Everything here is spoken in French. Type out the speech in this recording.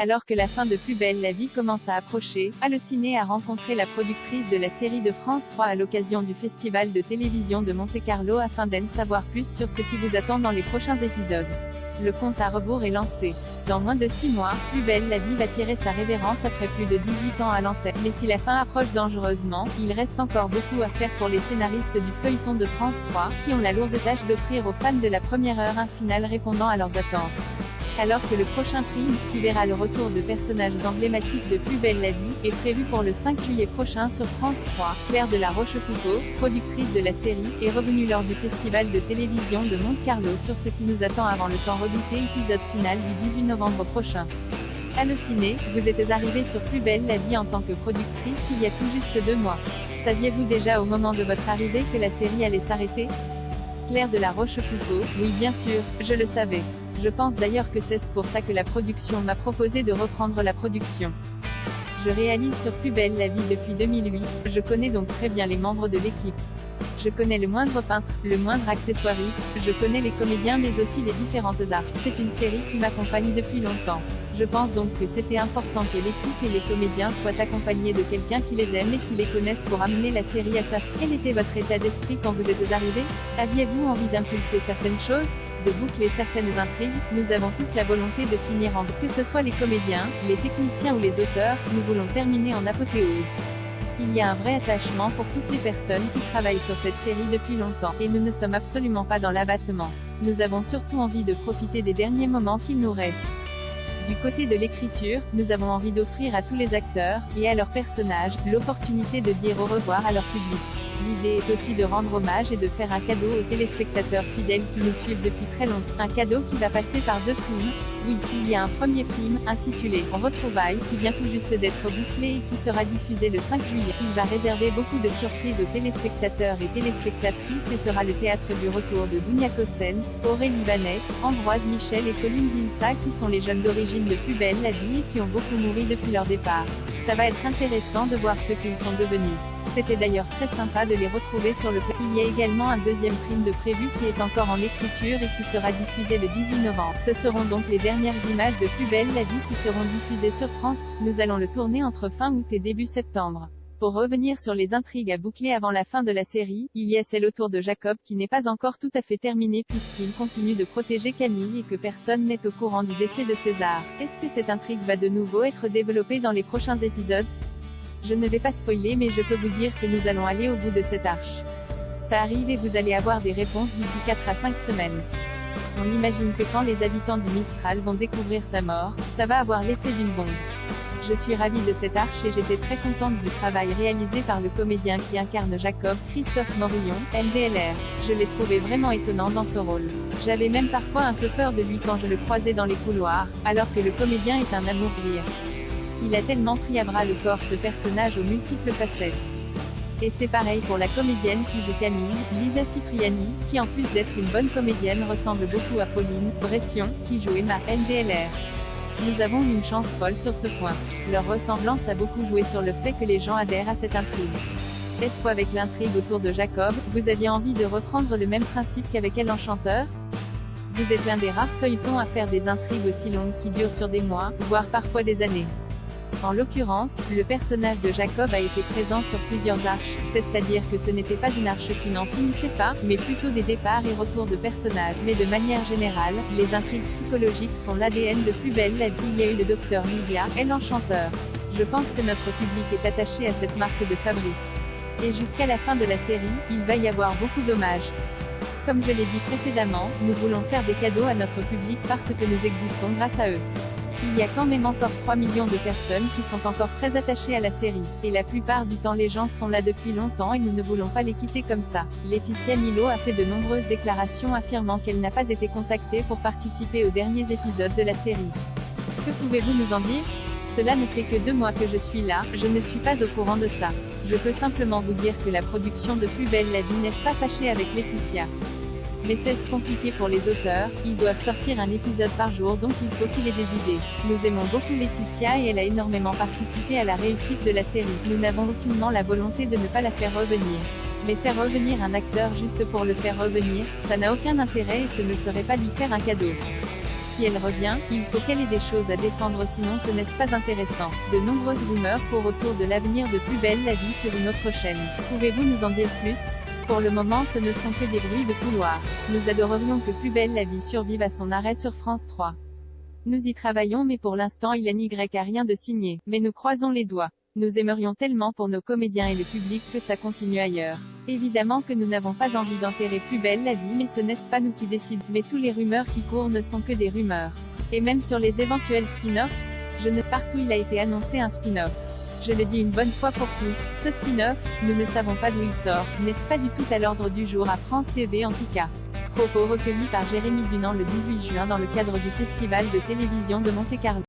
Alors que la fin de Plus belle la vie commence à approcher, Allociné a rencontré la productrice de la série de France 3 à l'occasion du festival de télévision de Monte-Carlo afin d'en savoir plus sur ce qui vous attend dans les prochains épisodes. Le compte à rebours est lancé. Dans moins de 6 mois, Plus belle la vie va tirer sa révérence après plus de 18 ans à l'antenne. Mais si la fin approche dangereusement, il reste encore beaucoup à faire pour les scénaristes du feuilleton de France 3, qui ont la lourde tâche d'offrir aux fans de la première heure un final répondant à leurs attentes. Alors que le prochain prime, qui verra le retour de personnages emblématiques de Plus belle la vie, est prévu pour le 5 juillet prochain sur France 3, Claire de la Rochefoucauld, productrice de la série, est revenue lors du festival de télévision de Monte-Carlo sur ce qui nous attend avant le tant redouté épisode final du 18 novembre prochain. Allociné, vous êtes arrivé sur Plus belle la vie en tant que productrice il y a tout juste 2 mois. Saviez-vous déjà au moment de votre arrivée que la série allait s'arrêter? Claire de la Rochefoucauld, oui bien sûr, je le savais. Je pense d'ailleurs que c'est pour ça que la production m'a proposé de reprendre la production. Je réalise sur Plus belle la vie depuis 2008, je connais donc très bien les membres de l'équipe. Je connais le moindre peintre, le moindre accessoiriste, je connais les comédiens mais aussi les différentes arts. C'est une série qui m'accompagne depuis longtemps. Je pense donc que c'était important que l'équipe et les comédiens soient accompagnés de quelqu'un qui les aime et qui les connaisse pour amener la série à sa fin. Quel était votre état d'esprit quand vous êtes arrivé? Aviez-vous envie d'impulser certaines choses? De boucler certaines intrigues? Nous avons tous la volonté de finir en que ce soit les comédiens, les techniciens ou les auteurs, nous voulons terminer en apothéose. Il y a un vrai attachement pour toutes les personnes qui travaillent sur cette série depuis longtemps, et nous ne sommes absolument pas dans l'abattement. Nous avons surtout envie de profiter des derniers moments qu'il nous reste. Du côté de l'écriture, nous avons envie d'offrir à tous les acteurs, et à leurs personnages, l'opportunité de dire au revoir à leur public. L'idée est aussi de rendre hommage et de faire un cadeau aux téléspectateurs fidèles qui nous suivent depuis très longtemps. Un cadeau qui va passer par 2 films. Oui, il y a un premier film, intitulé « Retrouvailles », qui vient tout juste d'être bouclé et qui sera diffusé le 5 juillet. Il va réserver beaucoup de surprises aux téléspectateurs et téléspectatrices et sera le théâtre du retour de Dounia Cossens, Aurélie Vanet, Ambroise Michel et Colline Vinsa qui sont les jeunes d'origine de Plus belle la vie et qui ont beaucoup mouru depuis leur départ. Ça va être intéressant de voir ce qu'ils sont devenus. C'était d'ailleurs très sympa de les retrouver sur le plateau. Il y a également un deuxième film de prévu qui est encore en écriture et qui sera diffusé le 18 novembre. Ce seront donc les dernières images de Plus belle la vie qui seront diffusées sur France. Nous allons le tourner entre fin août et début septembre. Pour revenir sur les intrigues à boucler avant la fin de la série, il y a celle autour de Jacob qui n'est pas encore tout à fait terminée puisqu'il continue de protéger Camille et que personne n'est au courant du décès de César. Est-ce que cette intrigue va de nouveau être développée dans les prochains épisodes? Je ne vais pas spoiler mais je peux vous dire que nous allons aller au bout de cette arche. Ça arrive et vous allez avoir des réponses d'ici 4 à 5 semaines. On imagine que quand les habitants du Mistral vont découvrir sa mort, ça va avoir l'effet d'une bombe. Je suis ravie de cette arche et j'étais très contente du travail réalisé par le comédien qui incarne Jacob, Christophe Morillon, LDLR. Je l'ai trouvé vraiment étonnant dans ce rôle. J'avais même parfois un peu peur de lui quand je le croisais dans les couloirs, alors que le comédien est un amour rire. Il a tellement pris à bras le corps ce personnage aux multiples facettes. Et c'est pareil pour la comédienne qui joue Camille, Lisa Cipriani, qui en plus d'être une bonne comédienne ressemble beaucoup à Pauline Bression, qui joue Emma, LDLR. Nous avons une chance folle sur ce point. Leur ressemblance a beaucoup joué sur le fait que les gens adhèrent à cette intrigue. Est-ce qu'avec l'intrigue autour de Jacob, vous aviez envie de reprendre le même principe qu'avec Elle l'Enchanteur? Vous êtes l'un des rares feuilletons à faire des intrigues aussi longues qui durent sur des mois, voire parfois des années. En l'occurrence, le personnage de Jacob a été présent sur plusieurs arches, c'est-à-dire que ce n'était pas une arche qui n'en finissait pas, mais plutôt des départs et retours de personnages. Mais de manière générale, les intrigues psychologiques sont l'ADN de Plus belle la vie. Il y a eu le docteur Livia, Elle l'Enchanteur. Je pense que notre public est attaché à cette marque de fabrique. Et jusqu'à la fin de la série, il va y avoir beaucoup d'hommages. Comme je l'ai dit précédemment, nous voulons faire des cadeaux à notre public parce que nous existons grâce à eux. Il y a quand même encore 3 millions de personnes qui sont encore très attachées à la série. Et la plupart du temps les gens sont là depuis longtemps et nous ne voulons pas les quitter comme ça. Laetitia Milo a fait de nombreuses déclarations affirmant qu'elle n'a pas été contactée pour participer aux derniers épisodes de la série. Que pouvez-vous nous en dire? Cela ne fait que 2 mois que je suis là, je ne suis pas au courant de ça. Je peux simplement vous dire que la production de Plus belle la vie n'est pas fâchée avec Laetitia. Mais c'est compliqué pour les auteurs, ils doivent sortir un épisode par jour donc il faut qu'il ait des idées. Nous aimons beaucoup Laetitia et elle a énormément participé à la réussite de la série. Nous n'avons aucunement la volonté de ne pas la faire revenir. Mais faire revenir un acteur juste pour le faire revenir, ça n'a aucun intérêt et ce ne serait pas lui faire un cadeau. si elle revient, il faut qu'elle ait des choses à défendre sinon ce n'est pas intéressant. De nombreuses rumeurs courent autour de l'avenir de Plus belle la vie sur une autre chaîne. Pouvez-vous nous en dire plus? Pour le moment ce ne sont que des bruits de couloir. Nous adorerions que Plus belle la vie survive à son arrêt sur France 3. Nous y travaillons mais pour l'instant il n'y a rien de signé, mais nous croisons les doigts. Nous aimerions tellement pour nos comédiens et le public que ça continue ailleurs. Évidemment que nous n'avons pas envie d'enterrer Plus belle la vie mais ce n'est pas nous qui décidons, mais tous les rumeurs qui courent ne sont que des rumeurs. Et même sur les éventuels spin-offs, partout il a été annoncé un spin-off. Je le dis une bonne fois pour qui, ce spin-off, nous ne savons pas d'où il sort, n'est-ce pas du tout à l'ordre du jour à France TV en tout cas. Propos recueillis par Jérémy Dunant le 18 juin dans le cadre du Festival de télévision de Monte-Carlo.